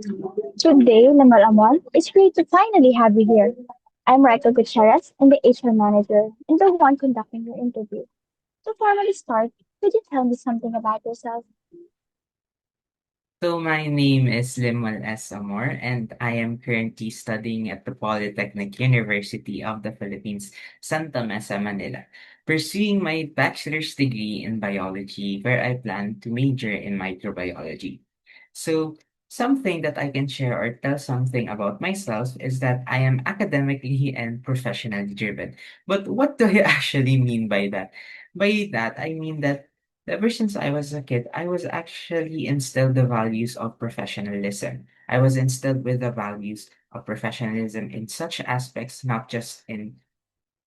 Today, Lemuel Amor, it's great to finally have you here. I'm Raquel Gutierrez, and the HR manager and the one conducting your interview. To formally start, could you tell me something about yourself? So my name is Lemuel Amor, and I am currently studying at the Polytechnic University of the Philippines, Santa Mesa, Manila, pursuing my bachelor's degree in biology, where I plan to major in microbiology. So something that I can share or tell something about myself is that I am academically and professionally driven. But what do I actually mean by that? By that, I mean that ever since I was a kid, I was actually instilled the values of professionalism. I was instilled with the values of professionalism in such aspects, not just in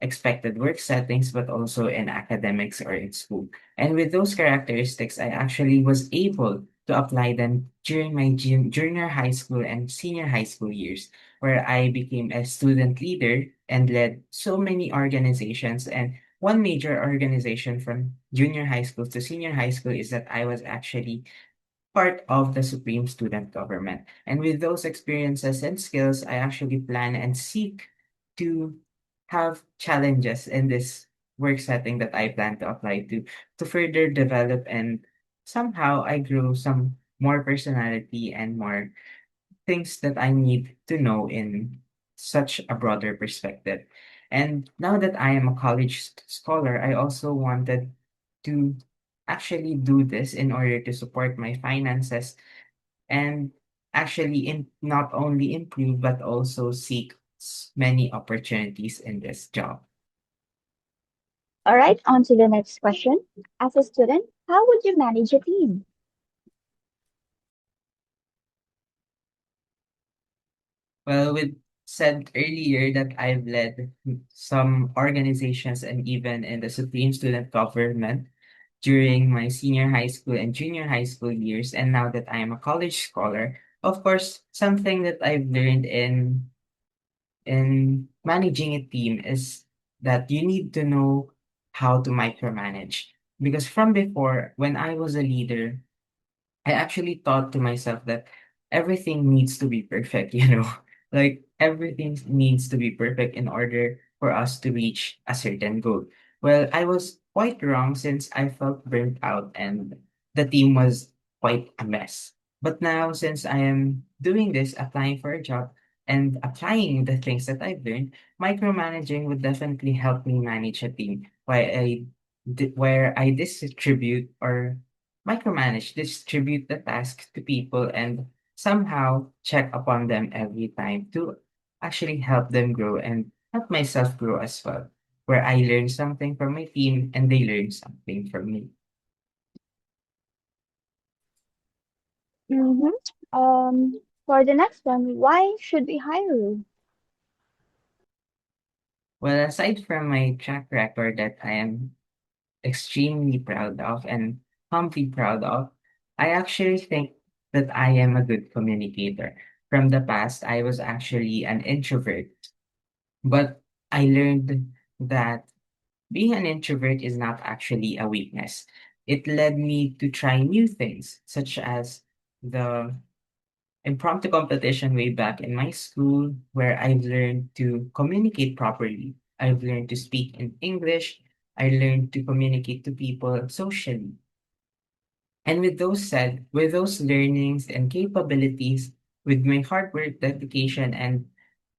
expected work settings, but also in academics or in school. And with those characteristics, I actually was able to apply them during my junior high school and senior high school years, where I became a student leader and led so many organizations. And one major organization from junior high school to senior high school is that I was actually part of the Supreme Student Government. And with those experiences and skills, I actually plan and seek to have challenges in this work setting that I plan to apply to further develop and somehow I grow some more personality and more things that I need to know in such a broader perspective. And now that I am a college scholar, I also wanted to actually do this in order to support my finances and actually not only improve but also seek many opportunities in this job. All right, on to the next question. As a student, how would you manage a team? Well, we said earlier that I've led some organizations and even in the Supreme Student Government during my senior high school and junior high school years. And now that I am a college scholar, of course, something that I've learned in managing a team is that you need to know how to micromanage. Because from before, when I was a leader, I actually thought to myself that everything needs to be perfect, you know, like everything needs to be perfect in order for us to reach a certain goal. Well, I was quite wrong since I felt burnt out and the team was quite a mess. But now, since I am doing this, applying for a job and applying the things that I've learned, micromanaging would definitely help me manage a team where I distribute or micromanage, distribute the task to people, and somehow check upon them every time to actually help them grow and help myself grow as well, where I learn something from my team and they learn something from me. Mm-hmm. For the next one, why should we hire you? Well, aside from my track record that I am extremely proud of and humbly proud of, I actually think that I am a good communicator. From the past, I was actually an introvert, but I learned that being an introvert is not actually a weakness. It led me to try new things, such as the impromptu competition way back in my school, where I've learned to communicate properly. I've learned to speak in English. I learned to communicate to people socially. And with those learnings and capabilities, with my hard work, dedication, and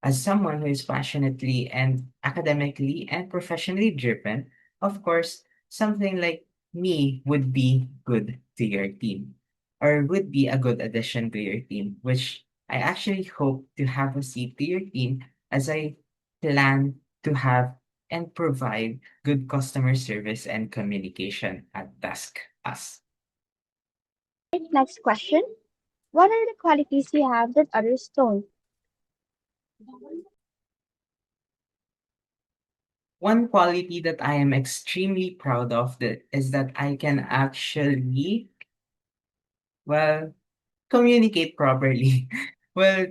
as someone who is passionately and academically and professionally driven, of course, something like me would be good to your team or would be a good addition to your team, which I actually hope to have a seat to your team as I plan to have and provide good customer service and communication at Task Us. Next question. What are the qualities you have that others don't? One quality that I am extremely proud of is that I can actually, well, communicate properly. Well,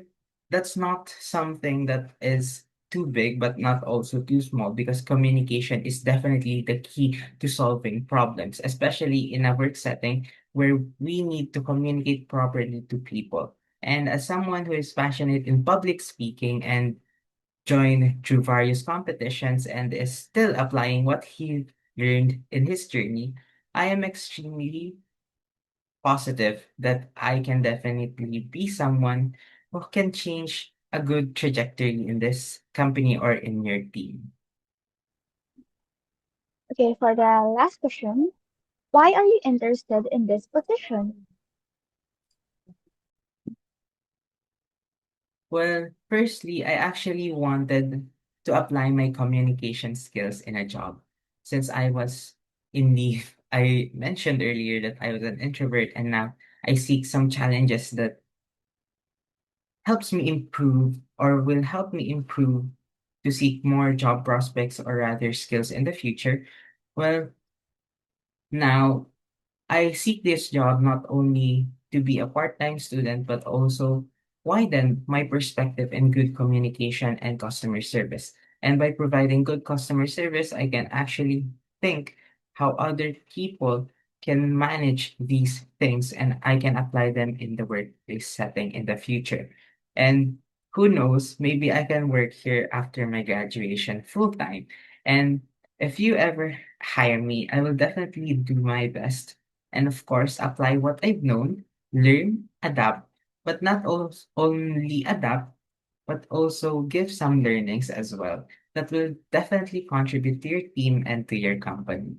that's not something that is too big, but not also too small, because communication is definitely the key to solving problems, especially in a work setting where we need to communicate properly to people. And as someone who is passionate in public speaking and joined through various competitions and is still applying what he learned in his journey, I am extremely positive that I can definitely be someone who can change a good trajectory in this company or in your team. Okay, for the last question, why are you interested in this position? Well, firstly, I actually wanted to apply my communication skills in a job. Since I was in leave, I mentioned earlier that I was an introvert and now I seek some challenges that helps me improve or will help me improve to seek more job prospects or rather skills in the future. Well, now I seek this job not only to be a part-time student, but also widen my perspective in good communication and customer service. And by providing good customer service, I can actually think how other people can manage these things and I can apply them in the workplace setting in the future. And who knows, maybe I can work here after my graduation full time. And if you ever hire me, I will definitely do my best and of course apply what I've known, learn, adapt, but not only adapt, but also give some learnings as well that will definitely contribute to your team and to your company.